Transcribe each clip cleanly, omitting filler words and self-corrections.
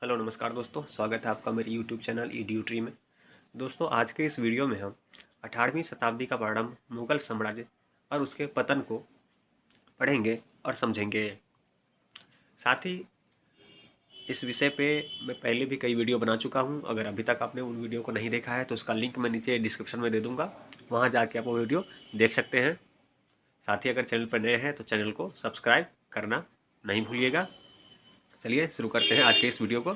Hello नमस्कार दोस्तों, स्वागत है आपका मेरे यूट्यूब चैनल ईडीयू ट्री में। दोस्तों, आज के इस वीडियो में हम 18वीं शताब्दी का प्रारंभ मुगल साम्राज्य और उसके पतन को पढ़ेंगे और समझेंगे। साथ ही इस विषय पे मैं पहले भी कई वीडियो बना चुका हूं। अगर अभी तक आपने उन वीडियो को नहीं देखा है तो उसका लिंक मैं नीचे डिस्क्रिप्शन में दे दूंगा, वहाँ जाके आप वो वीडियो देख सकते हैं। साथ ही अगर चैनल पर नए हैं तो चैनल को सब्सक्राइब करना नहीं भूलिएगा। चलिए शुरू करते हैं आज के इस वीडियो को।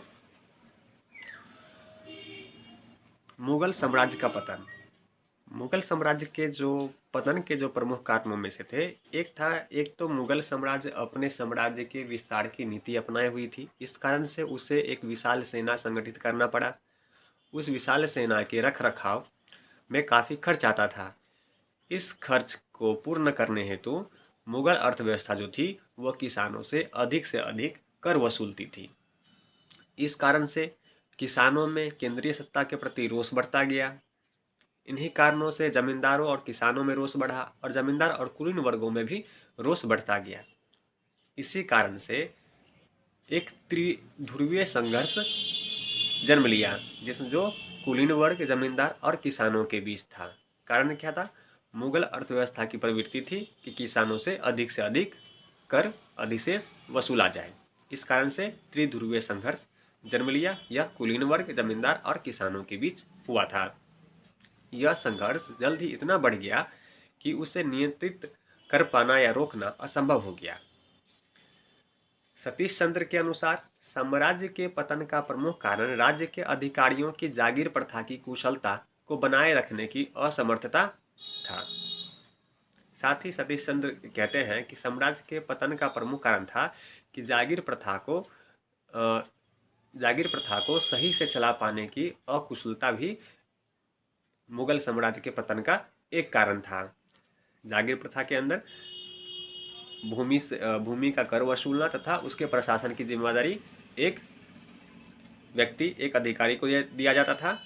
मुगल साम्राज्य का पतन। मुगल साम्राज्य के जो पतन के जो प्रमुख कारणों में से थे, एक तो मुगल साम्राज्य अपने साम्राज्य के विस्तार की नीति अपनाए हुई थी। इस कारण से उसे एक विशाल सेना संगठित करना पड़ा। उस विशाल सेना के रख रखाव में काफ़ी खर्च आता था। इस खर्च को पूर्ण करने हेतु मुगल अर्थव्यवस्था जो थी वह किसानों से अधिक कर वसूलती थी। इस कारण से किसानों में केंद्रीय सत्ता के प्रति रोष बढ़ता गया। इन्हीं कारणों से जमींदारों और किसानों में रोष बढ़ा और जमींदार और कुलीन वर्गों में भी रोष बढ़ता गया। इसी कारण से एक त्रिध्रुवीय संघर्ष जन्म लिया, जिसमें जो कुलीन वर्ग, जमींदार और किसानों के बीच था। कारण क्या था? मुगल अर्थव्यवस्था की प्रवृत्ति थी कि किसानों से अधिक कर अधिशेष वसूला जाए। इस कारण से त्रिध्रुवीय संघर्ष जन्म लिया। यह कुलीन वर्ग, जमींदार और किसानों के बीच हुआ था। यह संघर्ष जल्द ही इतना बढ़ गया कि उसे नियंत्रित कर पाना या रोकना असंभव हो गया। सतीश चंद्र के अनुसार साम्राज्य के पतन का प्रमुख कारण राज्य के अधिकारियों की जागीर प्रथा की कुशलता को बनाए रखने की असमर्थता था। साथ ही सतीश चंद्र कहते हैं कि साम्राज्य के पतन का प्रमुख कारण था कि जागीर प्रथा को सही से चला पाने की अकुशलता भी मुगल साम्राज्य के पतन का एक कारण था। जागीर प्रथा के अंदर भूमि का कर वसूलना तथा उसके प्रशासन की जिम्मेदारी एक अधिकारी को दिया जाता था,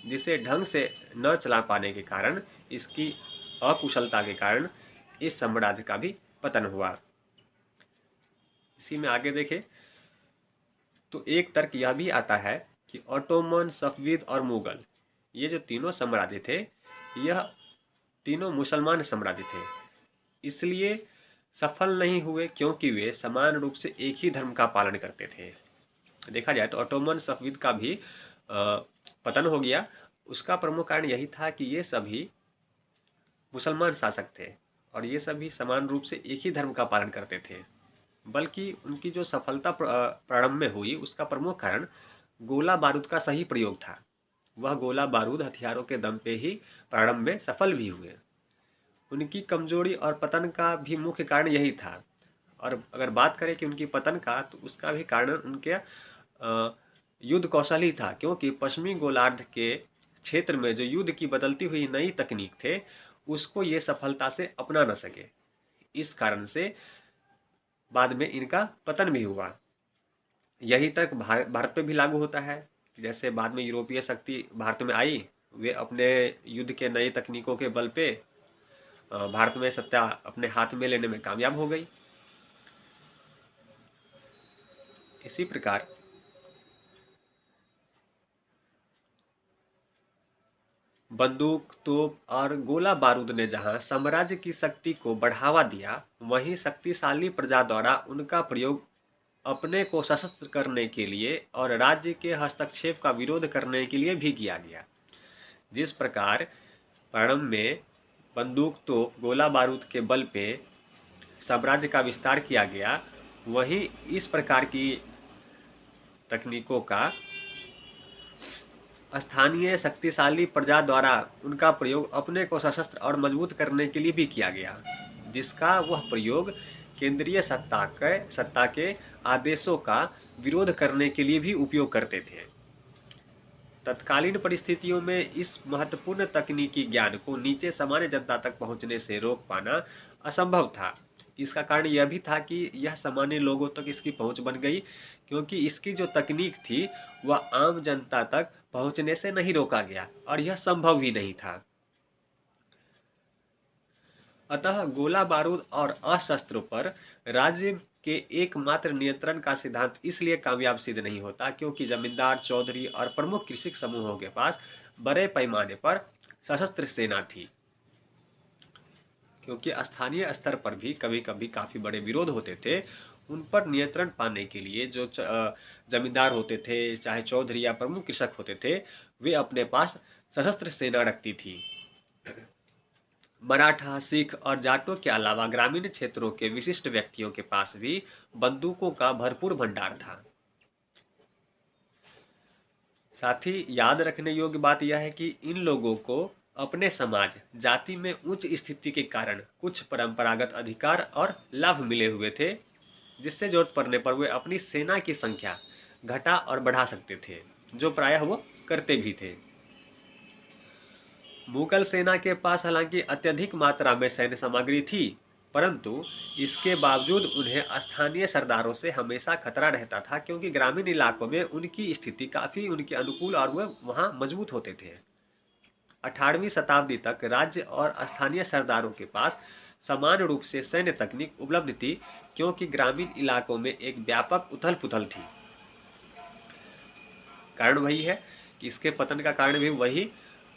जिसे ढंग से न चला पाने के कारण, इसकी अकुशलता के कारण इस साम्राज्य का भी पतन हुआ। इसी में आगे देखें तो एक तर्क यह भी आता है कि ऑटोमन, सफविद और मुगल, ये जो तीनों साम्राज्य थे, यह तीनों मुसलमान साम्राज्य थे, इसलिए सफल नहीं हुए क्योंकि वे समान रूप से एक ही धर्म का पालन करते थे। देखा जाए तो ऑटोमन, सफविद का भी पतन हो गया। उसका प्रमुख कारण यही था कि ये सभी मुसलमान शासक थे और ये सभी समान रूप से एक ही धर्म का पालन करते थे। बल्कि उनकी जो सफलता प्रारंभ में हुई, उसका प्रमुख कारण गोला बारूद का सही प्रयोग था। वह गोला बारूद हथियारों के दम पे ही प्रारंभ में सफल भी हुए। उनकी कमजोरी और पतन का भी मुख्य कारण यही था। और अगर बात करें कि उनकी पतन का, तो उसका भी कारण उनके युद्ध कौशल ही था, क्योंकि पश्चिमी गोलार्ध के क्षेत्र में जो युद्ध की बदलती हुई नई तकनीक थे, उसको ये सफलता से अपना न सके। इस कारण से बाद में इनका पतन भी हुआ। यही तक भारत पे भी लागू होता है। जैसे बाद में यूरोपीय शक्ति भारत में आई, वे अपने युद्ध के नई तकनीकों के बल पे भारत में सत्ता अपने हाथ में लेने में कामयाब हो गई। इसी प्रकार बंदूक, तोप और गोला बारूद ने जहां साम्राज्य की शक्ति को बढ़ावा दिया, वहीं शक्तिशाली प्रजा द्वारा उनका प्रयोग अपने को सशस्त्र करने के लिए और राज्य के हस्तक्षेप का विरोध करने के लिए भी किया गया। जिस प्रकार प्रारंभ में बंदूक, तोप, गोला बारूद के बल पे साम्राज्य का विस्तार किया गया, वहीं इस प्रकार की तकनीकों का स्थानीय शक्तिशाली प्रजा द्वारा उनका प्रयोग अपने को सशस्त्र और मजबूत करने के लिए भी किया गया, जिसका वह प्रयोग केंद्रीय सत्ता के आदेशों का विरोध करने के लिए भी उपयोग करते थे। तत्कालीन परिस्थितियों में इस महत्वपूर्ण तकनीकी ज्ञान को नीचे सामान्य जनता तक पहुंचने से रोक पाना असंभव था। इसका कारण यह भी था कि यह सामान्य लोगों तक इसकी पहुंच बन गई, क्योंकि इसकी जो तकनीक थी वह आम जनता तक पहुंचने से नहीं रोका गया और यह संभव ही नहीं था। अतः गोला बारूद और अशस्त्रों पर राज्य के एकमात्र नियंत्रण का सिद्धांत इसलिए कामयाब सिद्ध नहीं होता क्योंकि जमींदार, चौधरी और प्रमुख कृषि समूहों के पास बड़े पैमाने पर सशस्त्र सेना थी। क्योंकि स्थानीय स्तर पर भी कभी कभी काफ़ी बड़े विरोध होते थे, उन पर नियंत्रण पाने के लिए जो जमींदार होते थे, चाहे चौधरी या प्रमुख कृषक होते थे, वे अपने पास सशस्त्र सेना रखती थी। मराठा, सिख और जाटों के अलावा ग्रामीण क्षेत्रों के विशिष्ट व्यक्तियों के पास भी बंदूकों का भरपूर भंडार था। साथ ही याद रखने योग्य बात यह है कि इन लोगों को अपने समाज, जाति में उच्च स्थिति के कारण कुछ परंपरागत अधिकार और लाभ मिले हुए थे, जिससे जरूरत पड़ने पर वे अपनी सेना की संख्या घटा और बढ़ा सकते थे, जो प्रायः वो करते भी थे। मुगल सेना के पास हालांकि अत्यधिक मात्रा में सैन्य सामग्री थी, परंतु इसके बावजूद उन्हें स्थानीय सरदारों से हमेशा खतरा रहता था, क्योंकि ग्रामीण इलाकों में उनकी स्थिति काफ़ी उनके अनुकूल और वे वहाँ मजबूत होते थे। 18वीं शताब्दी तक राज्य और स्थानीय सरदारों के पास समान रूप से सैन्य तकनीक उपलब्ध थी, क्योंकि ग्रामीण इलाकों में एक व्यापक उथल पुथल थी। कारण वही है कि इसके पतन का कारण भी वही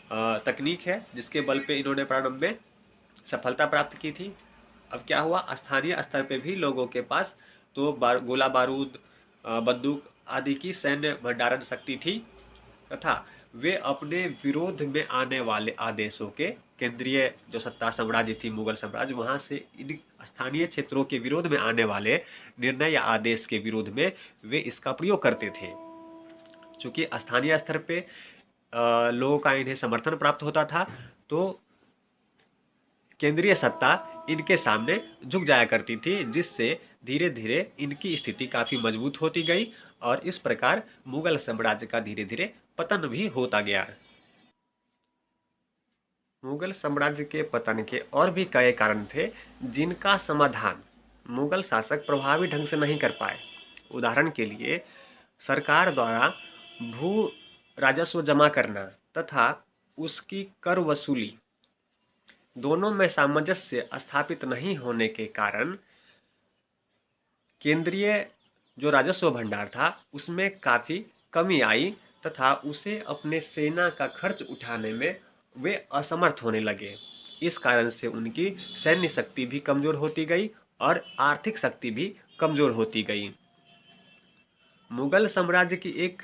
तकनीक है जिसके बल पे इन्होंने प्रारंभ में सफलता प्राप्त की थी। अब क्या हुआ, स्थानीय स्तर पे भी लोगों के पास तो गोला बारूद, बंदूक आदि की सैन्य भंडारण शक्ति थी, तथा वे अपने विरोध में आने वाले आदेशों के, केंद्रीय जो सत्ता साम्राज्य थी मुगल साम्राज्य, वहां से इन स्थानीय क्षेत्रों के विरोध में आने वाले निर्णय या आदेश के विरोध में वे इसका प्रयोग करते थे। चूंकि स्थानीय स्तर पे लोगों का इन्हें समर्थन प्राप्त होता था, तो केंद्रीय सत्ता इनके सामने झुक जाया करती थी, जिससे धीरे धीरे इनकी स्थिति काफ़ी मजबूत होती गई और इस प्रकार मुगल साम्राज्य का धीरे धीरे पतन भी होता गया। मुगल साम्राज्य के पतन के और भी कई कारण थे, जिनका समाधान मुगल शासक प्रभावी ढंग से नहीं कर पाए। उदाहरण के लिए, सरकार द्वारा भू राजस्व जमा करना तथा उसकी कर वसूली दोनों में सामंजस्य स्थापित नहीं होने के कारण केंद्रीय जो राजस्व भंडार था उसमें काफ़ी कमी आई तथा उसे अपने सेना का खर्च उठाने में वे असमर्थ होने लगे। इस कारण से उनकी सैन्य शक्ति भी कमज़ोर होती गई और आर्थिक शक्ति भी कमज़ोर होती गई। मुगल साम्राज्य की एक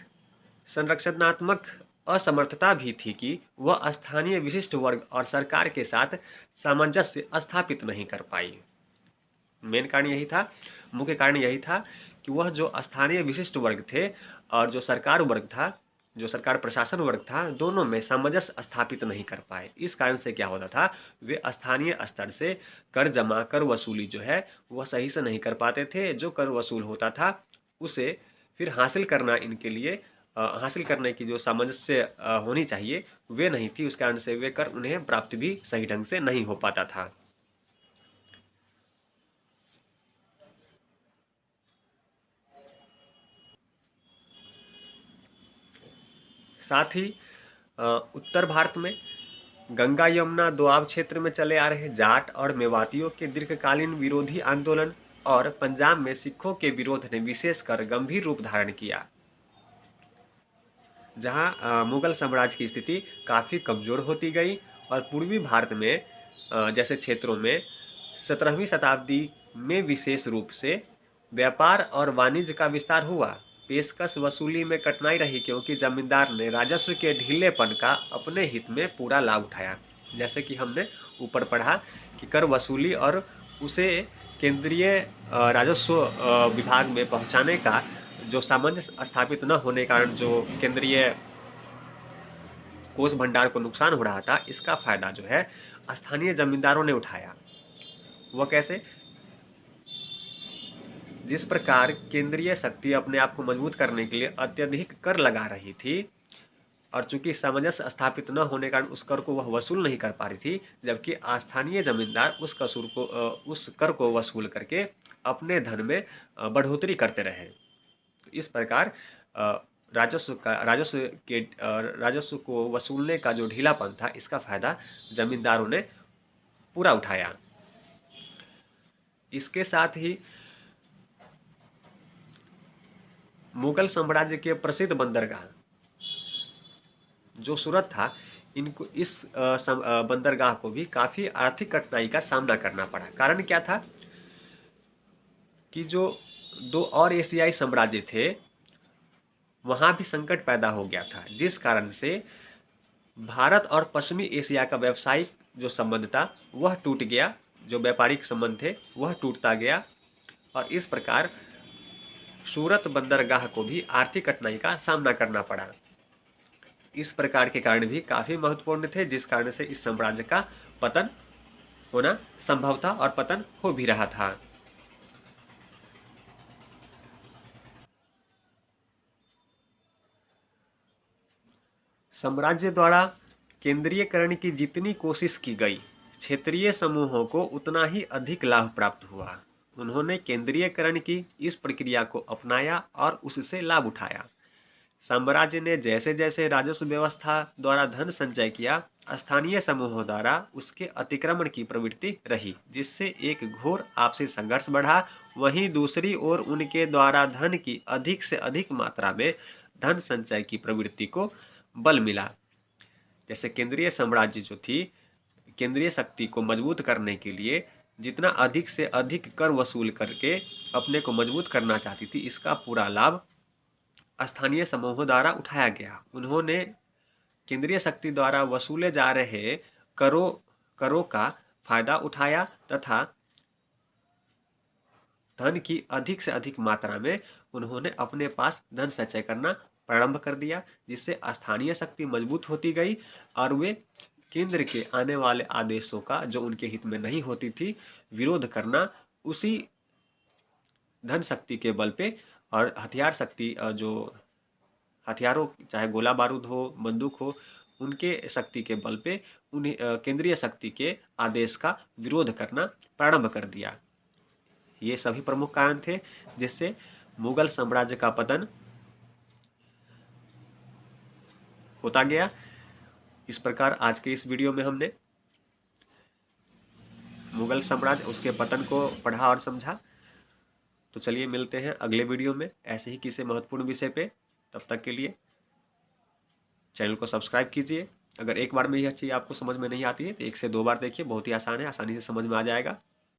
संरचनात्मक असमर्थता भी थी कि वह स्थानीय विशिष्ट वर्ग और सरकार के साथ सामंजस्य स्थापित नहीं कर पाई। मेन कारण यही था, मुख्य कारण यही था कि वह जो स्थानीय विशिष्ट वर्ग थे और जो सरकार वर्ग था, जो सरकार प्रशासन वर्ग था, दोनों में सामंजस्य स्थापित नहीं कर पाए। इस कारण से क्या होता था, वे स्थानीय स्तर से कर वसूली जो है वह सही से नहीं कर पाते थे। जो कर वसूल होता था उसे फिर हासिल करना इनके लिए हासिल करने की जो सामंजस्य होनी चाहिए वे नहीं थी। उस कारण से वे कर उन्हें प्राप्त भी सही ढंग से नहीं हो पाता था। साथ ही उत्तर भारत में गंगा यमुना दोआब क्षेत्र में चले आ रहे जाट और मेवातियों के दीर्घकालीन विरोधी आंदोलन और पंजाब में सिखों के विरोध ने विशेषकर गंभीर रूप धारण किया, जहां मुगल साम्राज्य की स्थिति काफ़ी कमज़ोर होती गई और पूर्वी भारत में जैसे क्षेत्रों में 17वीं शताब्दी में विशेष रूप से व्यापार और वाणिज्य का विस्तार हुआ। पेशकश वसूली में कठिनाई रही, क्योंकि जमींदार ने राजस्व के ढीलेपन का अपने हित में पूरा लाभ उठाया। जैसे कि हमने ऊपर पढ़ा कि कर वसूली और उसे केंद्रीय राजस्व विभाग में पहुंचाने का जो सामंजस्य स्थापित न होने के कारण जो केंद्रीय कोष भंडार को नुकसान हो रहा था, इसका फायदा जो है स्थानीय जमींदारों ने उठाया। वह कैसे? जिस प्रकार केंद्रीय शक्ति अपने आप को मजबूत करने के लिए अत्यधिक कर लगा रही थी और चूंकि सामंजस्य स्थापित न होने के कारण उस कर को वह वसूल नहीं कर पा रही थी, जबकि स्थानीय जमींदार उस कर को वसूल करके अपने धन में बढ़ोतरी करते रहे। इस प्रकार राजस्व को वसूलने का जो ढीलापन था, इसका फायदा जमींदारों ने पूरा उठाया। इसके साथ ही मुगल साम्राज्य के प्रसिद्ध बंदरगाह जो सूरत था, इनको इस बंदरगाह को भी काफ़ी आर्थिक कठिनाई का सामना करना पड़ा। कारण क्या था कि जो दो और एशियाई साम्राज्य थे वहाँ भी संकट पैदा हो गया था, जिस कारण से भारत और पश्चिमी एशिया का व्यावसायिक जो संबंध था वह टूट गया, जो व्यापारिक संबंध थे वह टूटता गया, और इस प्रकार सूरत बंदरगाह को भी आर्थिक कठिनाई का सामना करना पड़ा। इस प्रकार के कारण भी काफ़ी महत्वपूर्ण थे, जिस कारण से इस साम्राज्य का पतन होना संभव था और पतन हो भी रहा था। साम्राज्य द्वारा केंद्रीयकरण की जितनी कोशिश की गई, क्षेत्रीय समूहों को उतना ही अधिक लाभ प्राप्त हुआ। उन्होंने केंद्रीयकरण की इस प्रक्रिया को अपनाया और उससे लाभ उठाया। साम्राज्य ने जैसे जैसे राजस्व व्यवस्था द्वारा धन संचय किया, स्थानीय समूहों द्वारा उसके अतिक्रमण की प्रवृत्ति रही, जिससे एक घोर आपसी संघर्ष बढ़ा। वहीं दूसरी ओर उनके द्वारा धन की अधिक से अधिक मात्रा में धन संचय की प्रवृत्ति को बल मिला। जैसे केंद्रीय साम्राज्य जो थी, केंद्रीय शक्ति को मजबूत करने के लिए जितना अधिक से अधिक कर वसूल करके अपने को मजबूत करना चाहती थी, इसका पूरा लाभ स्थानीय समूहों द्वारा उठाया गया। उन्होंने केंद्रीय शक्ति द्वारा वसूले जा रहे करों का फायदा उठाया तथा धन की अधिक से अधिक मात्रा में उन्होंने अपने पास धन संचय करना प्रारंभ कर दिया, जिससे स्थानीय शक्ति मजबूत होती गई और वे केंद्र के आने वाले आदेशों का, जो उनके हित में नहीं होती थी, विरोध करना उसी धन शक्ति के बल पे और हथियार शक्ति, जो हथियारों चाहे गोला बारूद हो, बंदूक हो, उनके शक्ति के बल पे उन्हें केंद्रीय शक्ति के आदेश का विरोध करना प्रारंभ कर दिया। ये सभी प्रमुख कारण थे जिससे मुगल साम्राज्य का पतन होता गया। इस प्रकार आज के इस वीडियो में हमने मुगल साम्राज्य, उसके पतन को पढ़ा और समझा। तो चलिए मिलते हैं अगले वीडियो में ऐसे ही किसी महत्वपूर्ण विषय पे। तब तक के लिए चैनल को सब्सक्राइब कीजिए। अगर एक बार में यह चीज़ आपको समझ में नहीं आती है तो 1 से 2 बार देखिए, बहुत ही आसान है, आसानी से समझ में आ जाएगा।